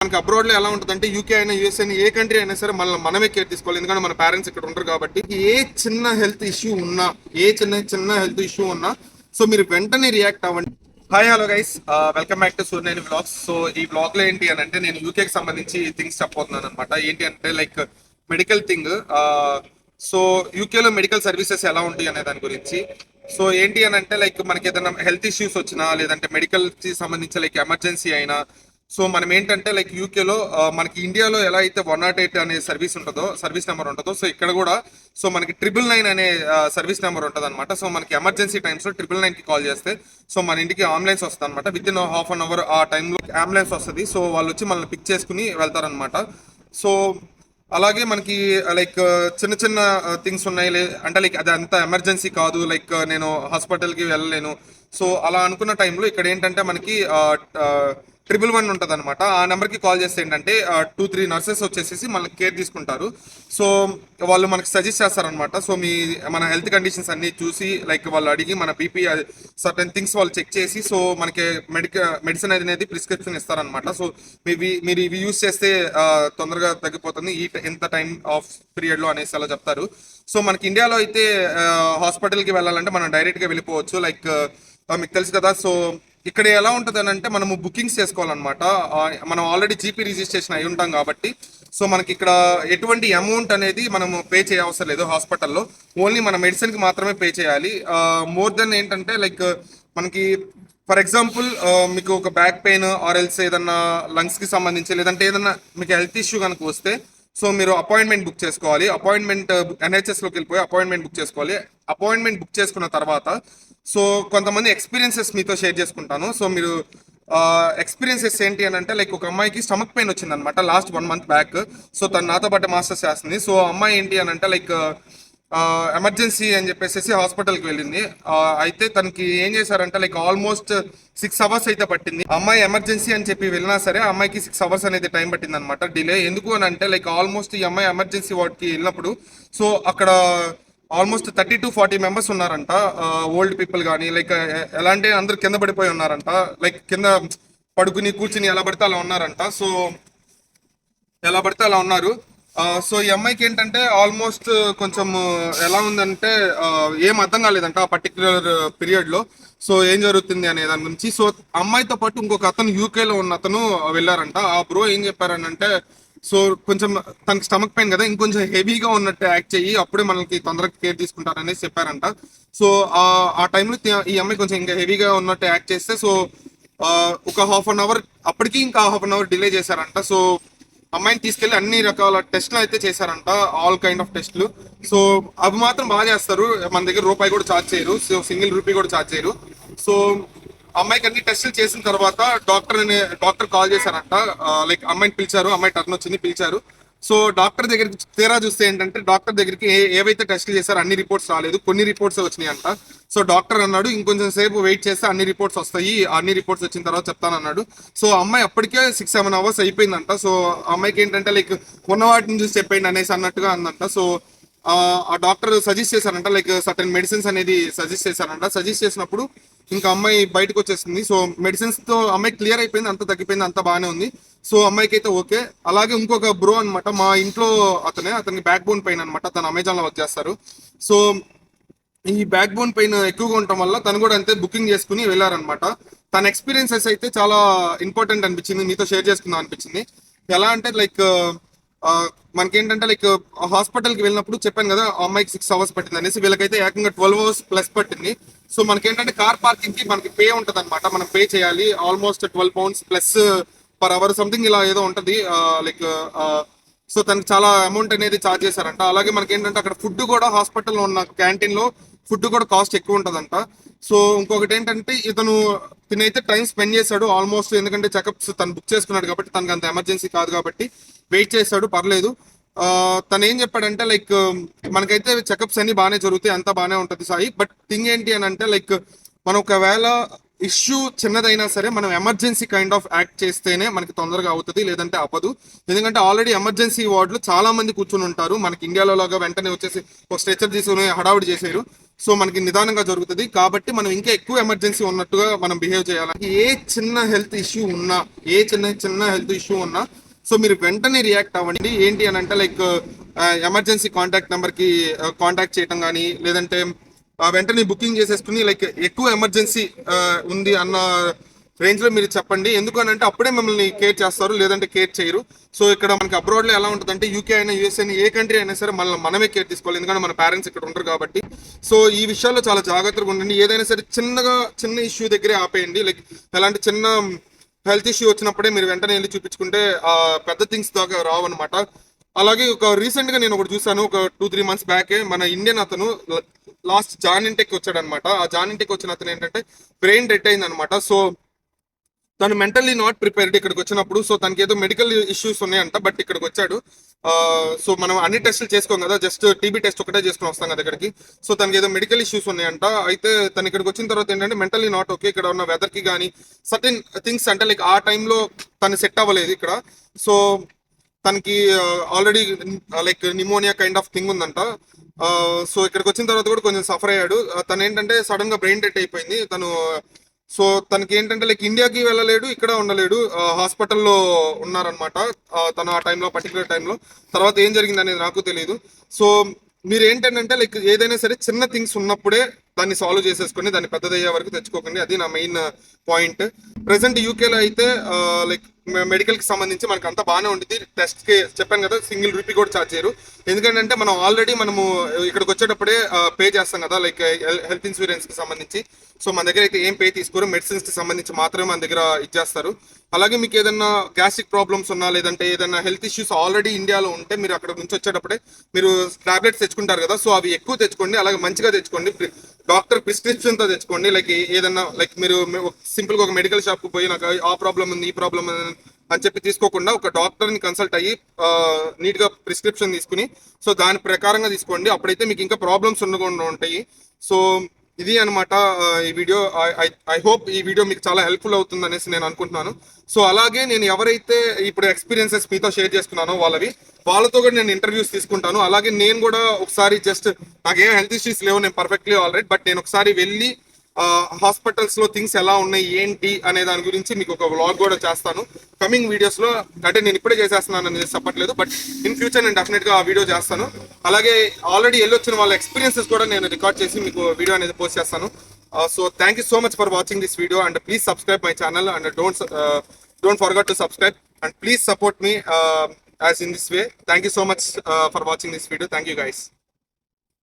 మనకి అబ్రాడ్లో ఎలా ఉంటుందంటే యూకే అయినా యూఎస్ అయినా ఏ కంట్రీ అయినా సరే మనమే కేర్ తీసుకోవాలి, ఎందుకంటే మన పేరెంట్స్ ఇక్కడ ఉంటారు కాబట్టి. ఏ చిన్న హెల్త్ ఇష్యూ ఉన్నా, ఏ చిన్న చిన్న హెల్త్ ఇష్యూ ఉన్నా సో మీరు వెంటనే రియాక్ట్ అవ్వండి. Hi hello guys, welcome back to Suryaneni vlogs. So ఈ వ్లాగ్ లో ఏంటి అని అంటే నేను యూకేకి సంబంధించి థింగ్స్ చెప్పబోతున్నాను అనమాట. ఏంటి అంటే లైక్ మెడికల్ థింగ్. సో యూకేలో మెడికల్ సర్వీసెస్ ఎలా ఉంటాయి అనే దాని గురించి. సో ఏంటి అని అంటే లైక్ మనకి ఏదైనా హెల్త్ ఇష్యూస్ వచ్చినా, లేదంటే మెడికల్ కి సంబంధించి లైక్ ఎమర్జెన్సీ అయినా, సో మనం ఏంటంటే లైక్ యూకేలో మనకి ఇండియాలో ఎలా అయితే 108 అనే సర్వీస్ ఉంటుందో, సర్వీస్ నెంబర్ ఉంటుందో, సో ఇక్కడ కూడా సో మనకి 999 అనే సర్వీస్ నెంబర్ ఉంటుంది అనమాట. సో మనకి ఎమర్జెన్సీ టైమ్స్ లో 999కి కాల్ చేస్తే సో మన ఇంటికి అంబులెన్స్ వస్తుంది అనమాట. Within half an hour ఆ టైంలో అంబులెన్స్ వస్తుంది. సో వాళ్ళు వచ్చి మనల్ని పిక్ చేసుకుని వెళ్తారనమాట. సో అలాగే మనకి లైక్ చిన్న చిన్న థింగ్స్ ఉన్నాయి అంటే లైక్ అది అంత ఎమర్జెన్సీ కాదు, లైక్ నేను హాస్పిటల్కి వెళ్ళలేను, సో అలా అనుకున్న టైంలో ఇక్కడ ఏంటంటే మనకి 111 ఉంటుంది అనమాట. ఆ నెంబర్కి కాల్ చేస్తే ఏంటంటే 2-3 నర్సెస్ వచ్చేసి మనకి కేర్ తీసుకుంటారు. సో వాళ్ళు మనకి సజెస్ట్ చేస్తారనమాట. సో మన హెల్త్ కండిషన్స్ అన్ని చూసి లైక్ వాళ్ళు అడిగి మన బీపీ సర్టన్ థింగ్స్ వాళ్ళు చెక్ చేసి సో మనకి మెడిసిన్ అనేది ప్రిస్క్రిప్షన్ ఇస్తారనమాట. సో మీరు ఇవి యూస్ చేస్తే తొందరగా తగ్గిపోతుంది ఎంత టైం ఆఫ్ పీరియడ్ లో అనేసి అలా చెప్తారు. సో మనకి ఇండియాలో అయితే హాస్పిటల్కి వెళ్ళాలంటే మనం డైరెక్ట్గా వెళ్ళిపోవచ్చు, లైక్ మీకు తెలుసు కదా. సో ఇక్కడ ఎలా ఉంటుంది అని అంటే మనము బుకింగ్స్ చేసుకోవాలన్నమాట. మనం ఆల్రెడీ జీపీ రిజిస్ట్రేషన్ అయి ఉంటాం కాబట్టి సో మనకి ఇక్కడ ఎటువంటి అమౌంట్ అనేది మనము పే చేయ అవసరం లేదు హాస్పిటల్లో. ఓన్లీ మన మెడిసిన్కి మాత్రమే పే చేయాలి. మోర్ దెన్ ఏంటంటే లైక్ మనకి ఫర్ ఎగ్జాంపుల్ మీకు ఒక బ్యాక్ పెయిన్ ఆర్ ఎల్స్ ఏదన్నా లంగ్స్కి సంబంధించి, లేదంటే ఏదన్నా మీకు హెల్త్ ఇష్యూ కనుక వస్తే సో మీరు అపాయింట్మెంట్ బుక్ చేసుకోవాలి. అపాయింట్మెంట్ ఎన్హెచ్ఎస్లోకి వెళ్ళిపోయి అపాయింట్మెంట్ బుక్ చేసుకోవాలి. అపాయింట్మెంట్ బుక్ చేసుకున్న తర్వాత సో కొంతమంది ఎక్స్పీరియన్సెస్ మీతో షేర్ చేసుకుంటాను. సో మీరు ఎక్స్పీరియన్సెస్ ఏంటి అని అంటే లైక్ ఒక అమ్మాయికి స్టమక్ పెయిన్ వచ్చింది అనమాట లాస్ట్ 1 month బ్యాక్. సో తను నాతో పాటు మాస్టర్స్ చేస్తుంది. సో అమ్మాయి ఏంటి అని అంటే లైక్ ఎమర్జెన్సీ అని చెప్పేసి హాస్పిటల్కి వెళ్ళింది. అయితే తనకి ఏం చేశారంటే లైక్ ఆల్మోస్ట్ 6 hours అయితే పట్టింది. అమ్మాయి ఎమర్జెన్సీ అని చెప్పి వెళ్ళినా సరే అమ్మాయికి 6 hours అనేది టైం పట్టింది అనమాట డిలే. ఎందుకు అని అంటే లైక్ ఆల్మోస్ట్ ఈ అమ్మాయి ఎమర్జెన్సీ వార్డ్కి వెళ్ళినప్పుడు సో అక్కడ ఆల్మోస్ట్ 30-40 మెంబర్స్ ఉన్నారంట. ఓల్డ్ పీపుల్ కానీ లైక్ ఎలా అంటే అందరు కింద పడిపోయి ఉన్నారంట, లైక్ కింద పడుకుని కూర్చుని ఎలా పడితే అలా ఉన్నారంట. సో ఎలా పడితే అలా ఉన్నారు. సో ఈ అమ్మాయికి ఏంటంటే ఆల్మోస్ట్ కొంచెం ఎలా ఉందంటే ఏం అర్థం కాలేదంట ఆ పర్టికులర్ పీరియడ్ లో. సో ఏం జరుగుతుంది అనే దాని గురించి. సో అమ్మాయితో పాటు ఇంకొక అతను యూకేలో ఉన్న అతను వెళ్ళారంట. ఆ బ్రో ఏం చెప్పారనంటే సో కొంచెం తనకి స్టమక్ పెయిన్ కదా, ఇంకొంచెం హెవీగా ఉన్నట్టు యాక్ట్ చెయ్యి, అప్పుడే మనకి తొందరగా కేర్ తీసుకుంటారనేసి చెప్పారంట. సో ఆ టైంలో ఈ అమ్మాయి కొంచెం ఇంకా హెవీగా ఉన్నట్టు యాక్ట్ చేస్తే సో ఒక హాఫ్ అన్ అవర్ అప్పటికి ఇంకా హాఫ్ అన్ అవర్ డిలే చేశారంట. సో అమ్మాయిని తీసుకెళ్లి అన్ని రకాల టెస్ట్లు అయితే చేశారంట, ఆల్ కైండ్ ఆఫ్ టెస్ట్లు. సో అవి మాత్రం బాగా చేస్తారు, మన దగ్గర రూపాయి కూడా ఛార్జ్ చేయరు, సో సింగిల్ రూపీ కూడా ఛార్జ్ చేయరు. సో అమ్మాయికి అన్ని టెస్టులు చేసిన తర్వాత డాక్టర్ కాల్ చేశారంట. లైక్ అమ్మాయిని పిలిచారు, అమ్మాయి టర్న్ వచ్చింది, పిలిచారు. సో డాక్టర్ దగ్గరికి తీరా చూస్తే ఏంటంటే డాక్టర్ దగ్గరికి ఏవైతే టెస్టులు చేశారో అన్ని రిపోర్ట్స్ రాలేదు, కొన్ని రిపోర్ట్స్ వచ్చినాయి అంట. సో డాక్టర్ అన్నాడు ఇంకొంచెం సేపు వెయిట్ చేస్తే అన్ని రిపోర్ట్స్ వస్తాయి, అన్ని రిపోర్ట్స్ వచ్చిన తర్వాత చెప్తానన్నాడు. సో అమ్మాయి అప్పటికే 6-7 hours అయిపోయిందంట. సో అమ్మాయికి ఏంటంటే లైక్ ఉన్న వాటిని చూసి చెప్పండి అనేసి అన్నట్టుగా అందంట. సో ఆ డాక్టర్ సజెస్ట్ చేశారంట, లైక్ సర్టన్ మెడిసిన్స్ అనేది సజెస్ట్ చేశారంట. సజెస్ట్ చేసినప్పుడు ఇంకా అమ్మాయి బయటకు వచ్చేసింది. సో మెడిసిన్స్ తో అమ్మాయి క్లియర్ అయిపోయింది, అంత తగ్గిపోయింది, అంత బాగానే ఉంది. సో అమ్మాయికి అయితే ఓకే. అలాగే ఇంకొక బ్రో అనమాట, మా ఇంట్లో అతనికి బ్యాక్ బోన్ పెయిన్ అనమాట, తను అమెజాన్ లో వర్క్ చేస్తారు. సో ఈ బ్యాక్ బోన్ పెయిన్ ఎక్కువగా ఉండటం వల్ల తను కూడా అంతే బుకింగ్ చేసుకుని వెళ్ళారనమాట. తన ఎక్స్పీరియన్సెస్ అయితే చాలా ఇంపార్టెంట్ అనిపించింది, మీతో షేర్ చేసుకుందాం అనిపించింది. ఎలా అంటే లైక్ మనకేంటంటే లైక్ హాస్పిటల్కి వెళ్ళినప్పుడు చెప్పాను కదా అమ్మాయికి 6 hours పట్టింది అనేసి, వీళ్ళకైతే ఏకంగా 12 hours ప్లస్ పట్టింది. సో మనకేంటంటే కార్ పార్కింగ్ కి మనకి పే ఉంటుంది అనమాట, మనం పే చేయాలి almost 12 pounds plus per hour something ఇలా ఏదో ఉంటది. లైక్ సో తనకి చాలా అమౌంట్ అనేది ఛార్జ్ చేశారంట. అలాగే మనకి ఏంటంటే అక్కడ ఫుడ్ కూడా హాస్పిటల్లో ఉన్న క్యాంటీన్ లో ఫుడ్ కూడా కాస్ట్ ఎక్కువ ఉంటుందంట. సో ఇంకొకటి ఏంటంటే తినైతే టైం స్పెండ్ చేశాడు ఆల్మోస్ట్, ఎందుకంటే చెకప్స్ తను బుక్ చేసుకున్నాడు కాబట్టి, తనకు అంత ఎమర్జెన్సీ కాదు కాబట్టి వెయిట్ చేశాడు, పర్లేదు. తను ఏం చెప్పాడంటే లైక్ మనకైతే చెకప్స్ అన్ని బాగానే జరుగుతాయి, అంతా బాగానే ఉంటుంది సాయి. బట్ థింగ్ ఏంటి అని అంటే లైక్ మనం ఒకవేళ ఇష్యూ చిన్నదైనా సరే మనం ఎమర్జెన్సీ కైండ్ ఆఫ్ యాక్ట్ చేస్తేనే మనకి తొందరగా అవుతుంది, లేదంటే అవ్వదు. ఎందుకంటే ఆల్రెడీ ఎమర్జెన్సీ వార్డులో చాలా మంది కూర్చుని ఉంటారు. మనకి ఇండియాలో లాగా వెంటనే వచ్చేసి ఒక స్ట్రెచర్ తీసుకుని హడావుడి చేశారు. సో మనకి నిదానంగా జరుగుతుంది కాబట్టి మనం ఇంకా ఎక్కువ ఎమర్జెన్సీ ఉన్నట్టుగా మనం బిహేవ్ చేయాలి. ఏ చిన్న హెల్త్ ఇష్యూ ఉన్నా, ఏ చిన్న హెల్త్ ఇష్యూ ఉన్నా సో మీరు వెంటనే రియాక్ట్ అవ్వండి. ఏంటి అని అంటే లైక్ ఎమర్జెన్సీ కాంటాక్ట్ నెంబర్కి కాంటాక్ట్ చేయటం కానీ, లేదంటే వెంటనే బుకింగ్ చేసేసుకుని లైక్ ఎక్కువ ఎమర్జెన్సీ ఉంది అన్న రేంజ్ లో మీరు చెప్పండి. ఎందుకు అని అంటే అప్పుడే మిమ్మల్ని కేర్ చేస్తారు, లేదంటే కేర్ చేయరు. సో ఇక్కడ మనకి అబ్రాడ్ లో ఎలా ఉంటుందంటే యూకే అయినా యూఎస్ అయినా ఏ కంట్రీ అయినా సరే మనమే కేర్ తీసుకోవాలి, ఎందుకంటే మన పేరెంట్స్ ఇక్కడ ఉంటారు కాబట్టి. సో ఈ విషయాల్లో చాలా జాగ్రత్తగా ఉండండి. ఏదైనా సరే చిన్న ఇష్యూ దగ్గరే ఆపేయండి. లైక్ ఎలాంటి చిన్న హెల్త్ ఇష్యూ వచ్చినప్పుడే మీరు వెంటనే వెళ్ళి చూపించుకుంటే పెద్ద థింగ్స్ దాకా రావు అనమాట. అలాగే ఒక రీసెంట్ గా నేను ఒకటి చూసాను, ఒక 2-3 months బ్యాకే మన ఇండియన్ అతను లాస్ట్ జాన్ ఇంటెక్ వచ్చాడు అనమాట. ఆ జాన్ ఇంటెక్ వచ్చిన అతను ఏంటంటే బ్రెయిన్ డెడ్ అయింది అనమాట. సో తను మెంటల్లీ నాట్ ప్రిపేర్డ్ ఇక్కడికి వచ్చినప్పుడు. సో తనకి ఏదో మెడికల్ ఇష్యూస్ ఉన్నాయంట, బట్ ఇక్కడికి వచ్చాడు. సో మనం అన్ని టెస్టులు చేసుకోం కదా, జస్ట్ టీబీ టెస్ట్ ఒకటే చేసుకుని వస్తాం కదా ఇక్కడికి. సో తనకి ఏదో మెడికల్ ఇష్యూస్ ఉన్నాయంట. అయితే తను ఇక్కడికి వచ్చిన తర్వాత ఏంటంటే మెంటల్లీ నాట్ ఓకే. ఇక్కడ ఉన్న వెదర్ కి కానీ సర్టెన్ థింగ్స్ అంటే లైక్ ఆ టైంలో తను సెట్ అవ్వలేదు ఇక్కడ. సో తనకి already like pneumonia kind of thing ఉందంట. సో ఇక్కడికి వచ్చిన తర్వాత కూడా కొంచెం సఫర్ అయ్యాడు. తను ఏంటంటే సడన్ గా బ్రెయిన్ డెడ్ అయిపోయింది తను. సో తనకి ఏంటంటే లైక్ ఇండియాకి వెళ్ళలేడు, ఇక్కడ ఉండలేడు, హాస్పిటల్లో ఉన్నారనమాట తను ఆ టైంలో, పర్టికులర్ టైంలో. తర్వాత ఏం జరిగింది అనేది నాకు తెలియదు. సో మీరు ఏంటంటే లైక్ ఏదైనా సరే చిన్న థింగ్స్ ఉన్నప్పుడే దాన్ని సాల్వ్ చేసేసుకొని దాన్ని పెద్దదయ్యే వరకు తెచ్చుకోకండి. అది నా మెయిన్ పాయింట్. ప్రెసెంట్ యూకేలో అయితే లైక్ మెడికల్ కి సంబంధించి మనకు అంతా బాగానే ఉంటుంది. టెస్ట్ కి చెప్పాను కదా, ₹1 కూడా ఛార్జ్ చేయరు. ఎందుకంటే మనము ఆల్రెడీ ఇక్కడికి వచ్చేటప్పుడే పే చేస్తాం కదా, లైక్ హెల్త్ ఇన్సూరెన్స్ కి సంబంధించి. సో మన దగ్గర అయితే ఏం పే తీసుకోరు, మెడిసిన్స్ కి సంబంధించి మాత్రమే మన దగ్గర ఇచ్చేస్తారు. అలాగే మీకు ఏదైనా గ్యాస్ట్రిక్ ప్రాబ్లమ్స్ ఉన్నా, లేదంటే ఏదైనా హెల్త్ ఇష్యూస్ ఆల్రెడీ ఇండియాలో ఉంటే మీరు అక్కడ నుంచి వచ్చేటప్పుడే మీరు టాబ్లెట్స్ తెచ్చుకుంటారు కదా, సో అవి ఎక్కువ తెచ్చుకోండి. అలాగే మంచిగా తెచ్చుకోండి, డాక్టర్ ప్రిస్క్రిప్షన్ తో తెచ్చుకోండి. లైక్ ఏదన్నా లైక్ మీరు సింపుల్ గా ఒక మెడికల్ షాప్ కు పోయి నాకు ఆ ప్రాబ్లం ఉంది, ఈ ప్రాబ్లం అని చెప్పి తీసుకోకుండా ఒక డాక్టర్ ని కన్సల్ట్ అయ్యి నీట్ గా ప్రిస్క్రిప్షన్ తీసుకుని సో దాని ప్రకారంగా తీసుకోండి. అప్పుడైతే మీకు ఇంకా ప్రాబ్లమ్స్ ఉండకుండా ఉంటాయి. సో ఇది అనమాట ఈ వీడియో. ఐ హోప్ ఈ వీడియో మీకు చాలా హెల్ప్ఫుల్ అవుతుంది అనేసి నేను అనుకుంటున్నాను. సో అలాగే నేను ఎవరైతే ఇప్పుడు ఎక్స్పీరియన్సెస్ మీతో షేర్ చేసుకున్నానో వాళ్ళతో కూడా నేను ఇంటర్వ్యూస్ తీసుకుంటాను. అలాగే నేను కూడా ఒకసారి జస్ట్ నాకేం హెల్త్ ఇష్యూస్ లేవు, నేను పర్ఫెక్ట్లీ ఆల్రైట్, బట్ నేను ఒకసారి వెళ్ళి హాస్పిటల్స్ లో థింగ్స్ ఎలా ఉన్నాయి ఏంటి అనే దాని గురించి మీకు ఒక వ్లాగ్ కూడా చేస్తాను కమింగ్ వీడియోస్ లో. అంటే నేను ఇప్పుడే చేసేస్తున్నాను అనేది చెప్పట్లేదు, బట్ ఇన్ ఫ్యూచర్ నేను డెఫినెట్ గా ఆ వీడియో చేస్తాను. అలాగే ఆల్రెడీ వెళ్ళొచ్చిన వాళ్ళ ఎక్స్పీరియన్సెస్ కూడా నేను రికార్డ్ చేసి మీకు వీడియో అనేది పోస్ట్ చేస్తాను. So thank you so much for watching this video and please subscribe my channel and don't forget to subscribe and please support me as in this way. Thank you so much for watching this video. Thank you guys.